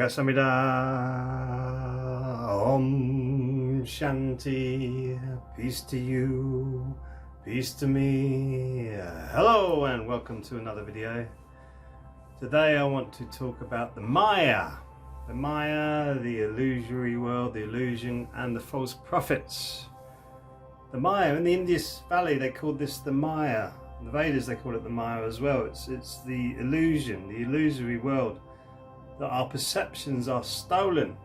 Samida Om Shanti. Peace to you, peace to me. Hello and welcome to another video. Today I want to talk about the Maya. The Maya, the illusory world, the illusion and the false prophets. The Maya, in the Indus Valley they called this the Maya. In the Vedas they call it the Maya as well. It's the illusion, the illusory world, that our perceptions are stolen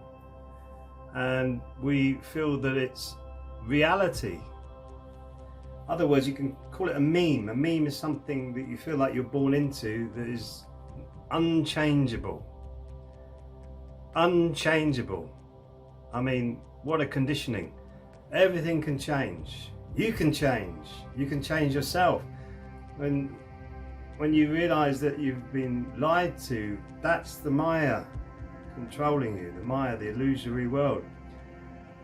and we feel that it's reality. In other words, you can call it a meme. A meme is something that you feel like you're born into that is unchangeable. Unchangeable. I mean, what a conditioning. Everything can change. You can change. You can change yourself. When you realize that you've been lied to, that's the Maya controlling you, the Maya, the illusory world.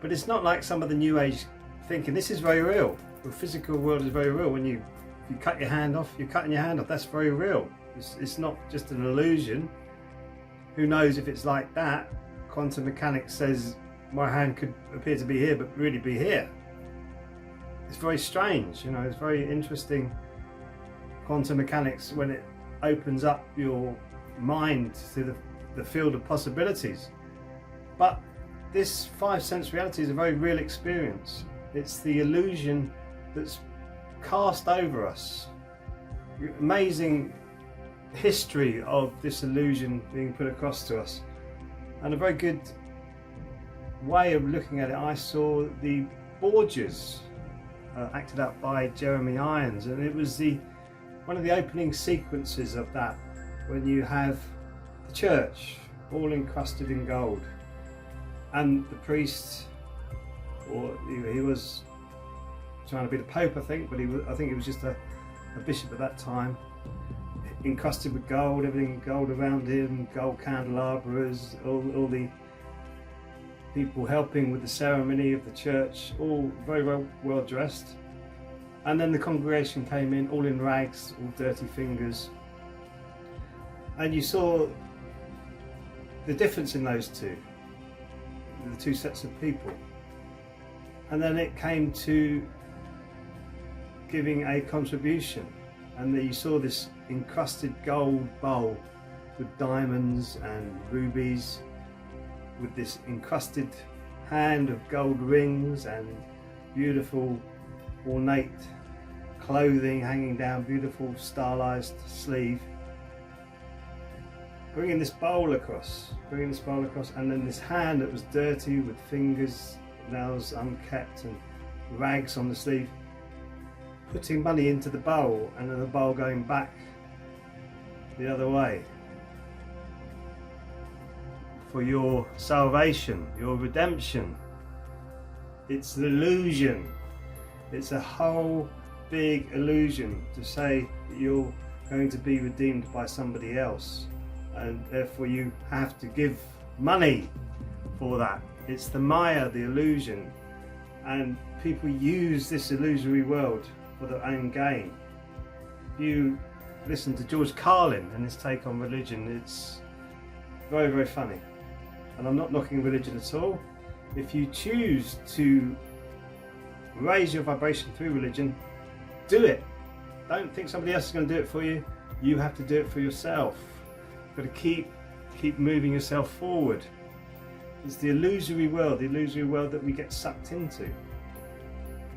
But it's not like some of the new age thinking. This is very real. The physical world is very real. When you cut your hand off, you're cutting your hand off. That's very real. It's not just an illusion. Who knows if it's like that? Quantum mechanics says my hand could appear to be here but really be here. It's very strange, you know, it's very interesting. Quantum mechanics, when it opens up your mind to the field of possibilities. But this five sense reality is a very real experience. It's the illusion that's cast over us. Amazing history of this illusion being put across to us. And a very good way of looking at it, I saw the Borgias acted out by Jeremy Irons, and it was one of the opening sequences of that, when you have the church all encrusted in gold and the priest, or he was trying to be the Pope, I think, but I think he was just a bishop at that time, encrusted with gold, everything gold around him, gold candelabras, all the people helping with the ceremony of the church, all very well dressed. And then the congregation came in, all in rags, all dirty fingers. And you saw the difference in those two, the two sets of people. And then it came to giving a contribution. And then you saw this encrusted gold bowl with diamonds and rubies, with this encrusted hand of gold rings and beautiful ornate clothing hanging down, beautiful stylized sleeve, bringing this bowl across, and then this hand that was dirty with fingers, nails unkept and rags on the sleeve, putting money into the bowl, and then the bowl going back the other way for your salvation, your redemption. It's an illusion. It's a whole big illusion to say that you're going to be redeemed by somebody else, and therefore you have to give money for that. It's the Maya, the illusion, and people use this illusory world for their own gain. If you listen to George Carlin and his take on religion, it's very funny. And I'm not knocking religion at all. If you choose to raise your vibration through religion, do it. Don't think somebody else is going to do it for you. You have to do it for yourself. You've got to keep moving yourself forward. It's the illusory world that we get sucked into.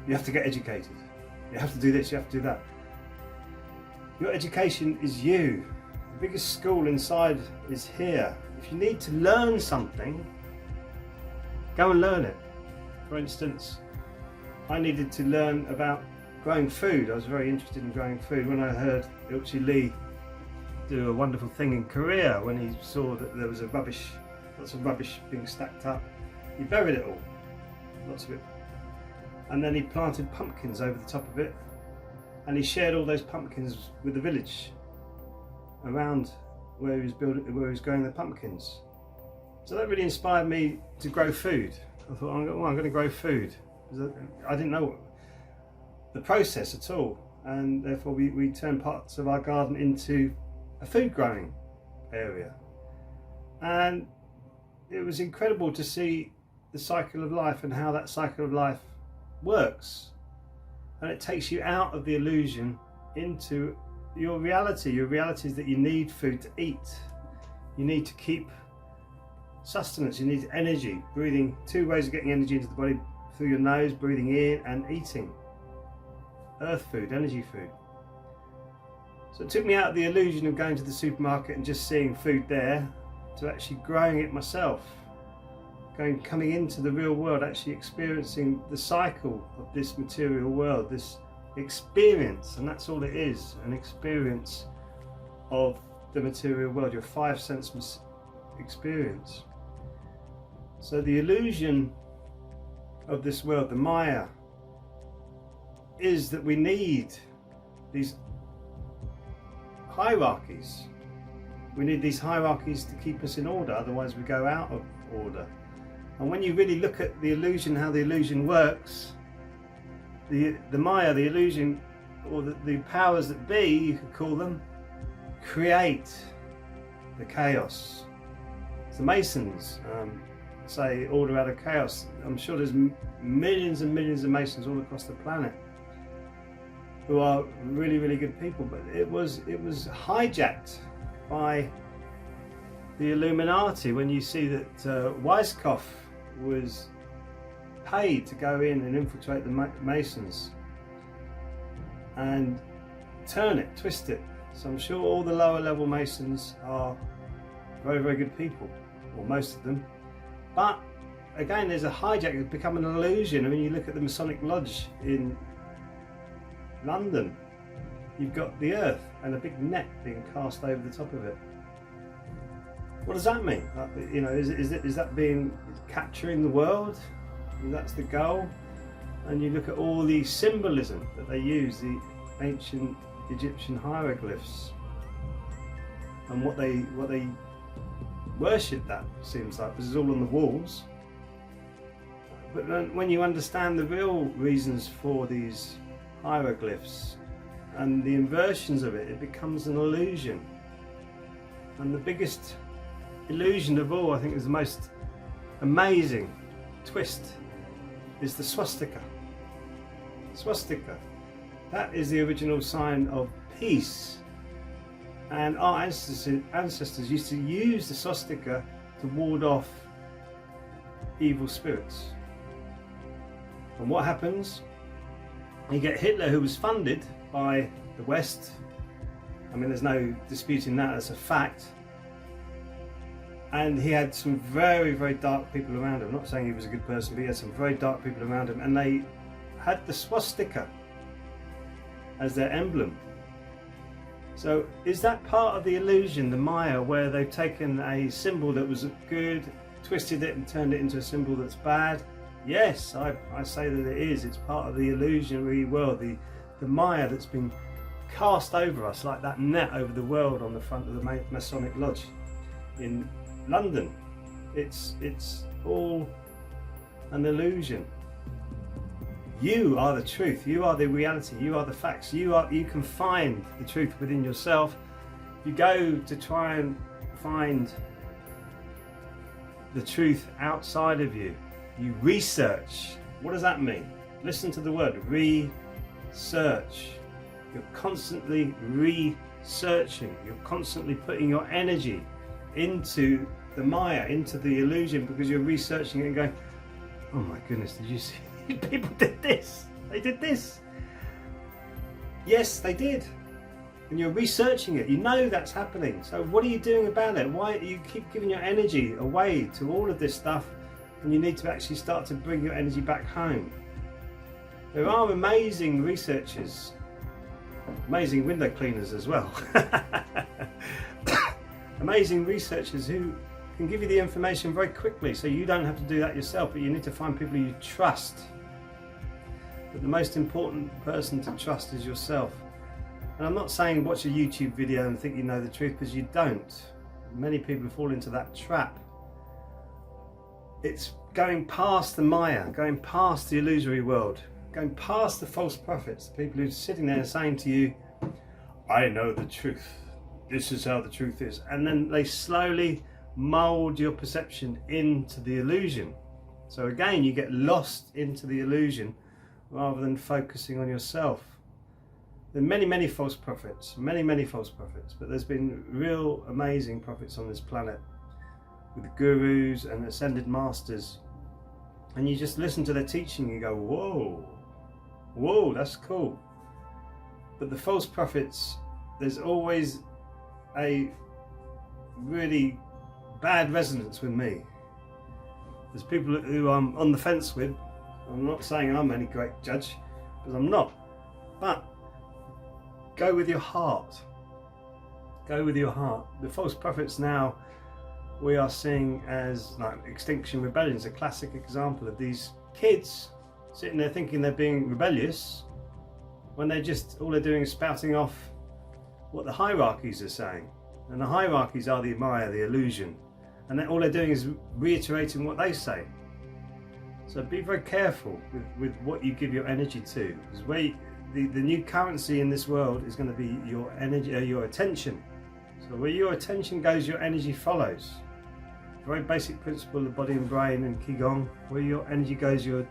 You have to get educated. You have to do this, you have to do that. Your education is you. The biggest school inside is here. If you need to learn something, go and learn it. For instance, I needed to learn about growing food. I was very interested in growing food. When I heard Illusory Lee do a wonderful thing in Korea, when he saw that there was lots of rubbish being stacked up, he buried it all, lots of it. And then he planted pumpkins over the top of it, and he shared all those pumpkins with the village around where he was growing the pumpkins. So that really inspired me to grow food. I thought, I'm going to grow food. I didn't know the process at all, and therefore we turned parts of our garden into a food growing area. And it was incredible to see the cycle of life and how that cycle of life works. And it takes you out of the illusion into your reality. Your reality is that you need food to eat. You need to keep sustenance, you need energy. Breathing, 2 ways of getting energy into the body: through your nose, breathing in, and eating. Earth food, energy food. So it took me out of the illusion of going to the supermarket and just seeing food there, to actually growing it myself. Coming into the real world, actually experiencing the cycle of this material world, this experience, and that's all it is, an experience of the material world, your 5 sense experience. So the illusion of this world, the Maya, is that we need these hierarchies. We need these hierarchies to keep us in order, otherwise we go out of order. And when you really look at the illusion, how the illusion works, the Maya, the illusion, or the powers that be, you could call them, create the chaos. It's the Masons say order out of chaos. I'm sure there's millions and millions of Masons all across the planet who are really, really good people, but it was hijacked by the Illuminati. When you see that Weisskopf was paid to go in and infiltrate the Masons and turn it, twist it. So I'm sure all the lower level Masons are very, very good people, or most of them. But again, there's a hijack. It's become an illusion. I mean, you look at the Masonic Lodge in London, you've got the earth and a big net being cast over the top of it. What does that mean? You know, is that being capturing the world? That's the goal. And you look at all the symbolism that they use, the ancient Egyptian hieroglyphs, and what they worship. That seems like this is all on the walls. But then when you understand the real reasons for these hieroglyphs and the inversions of it, it becomes an illusion. And the biggest illusion of all, I think, is the most amazing twist, is the swastika. Swastika, that is the original sign of peace. And our ancestors used to use the swastika to ward off evil spirits. And what happens? You get Hitler, who was funded by the West. I mean, there's no disputing that, that's a fact. And he had some very, very dark people around him. I'm not saying he was a good person, but he had some very dark people around him. And they had the swastika as their emblem. So is that part of the illusion, the Maya, where they've taken a symbol that was good, twisted it and turned it into a symbol that's bad? Yes, I say that it is. It's part of the illusionary world, the Maya that's been cast over us like that net over the world on the front of the Masonic Lodge in London. It's all an illusion. You are the truth. You are the reality. You are the facts. You can find the truth within yourself. You go to try and find the truth outside of you. You research. What does that mean? Listen to the word research. You're constantly researching. You're constantly putting your energy into the Maya, into the illusion, because you're researching it and going, oh my goodness, did you see? People did this. They did this. Yes, they did. And you're researching it. You know that's happening. So what are you doing about it? Why you keep giving your energy away to all of this stuff, and you need to actually start to bring your energy back home? There are amazing researchers, amazing window cleaners as well. Amazing researchers who can give you the information very quickly, so you don't have to do that yourself, but you need to find people you trust. But the most important person to trust is yourself. And I'm not saying watch a YouTube video and think you know the truth, because you don't. Many people fall into that trap. It's going past the Maya, going past the illusory world, going past the false prophets, the people who are sitting there saying to you, I know the truth. This is how the truth is. And then they slowly mold your perception into the illusion. So again, you get lost into the illusion rather than focusing on yourself. There are many false prophets, many false prophets, but there's been real amazing prophets on this planet with gurus and ascended masters, and you just listen to their teaching, you go, whoa, that's cool. But the false prophets, there's always a really bad resonance with me. There's people who I'm on the fence with. I'm not saying I'm any great judge, because I'm not, but go with your heart. Go with your heart. The false prophets now we are seeing as like Extinction Rebellion is a classic example of these kids sitting there thinking they're being rebellious when they're just, all they're doing is spouting off what the hierarchies are saying. And the hierarchies are the Maya, the illusion. And all they're doing is reiterating what they say. So be very careful with what you give your energy to. Because the new currency in this world is going to be your energy, your attention. So where your attention goes, your energy follows. Very basic principle of body and brain and Qigong. Where your energy goes, where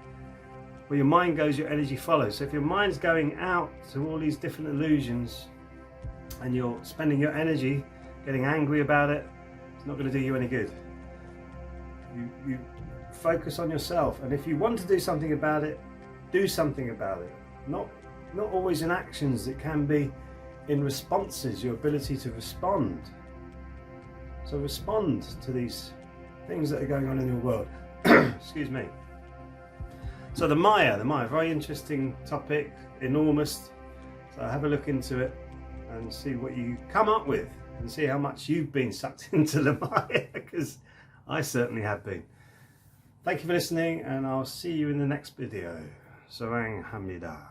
your mind goes, your energy follows. So if your mind's going out to all these different illusions and you're spending your energy getting angry about it, it's not going to do you any good. You focus on yourself, and if you want to do something about it, do something about it. Not always in actions, it can be in responses, your ability to respond. So respond to these things that are going on in your world. Excuse me. So the Maya, very interesting topic, enormous. So have a look into it and see what you come up with, and see how much you've been sucked into the Maya, because I certainly have been. Thank you for listening, and I'll see you in the next video. Sarang Hamnida.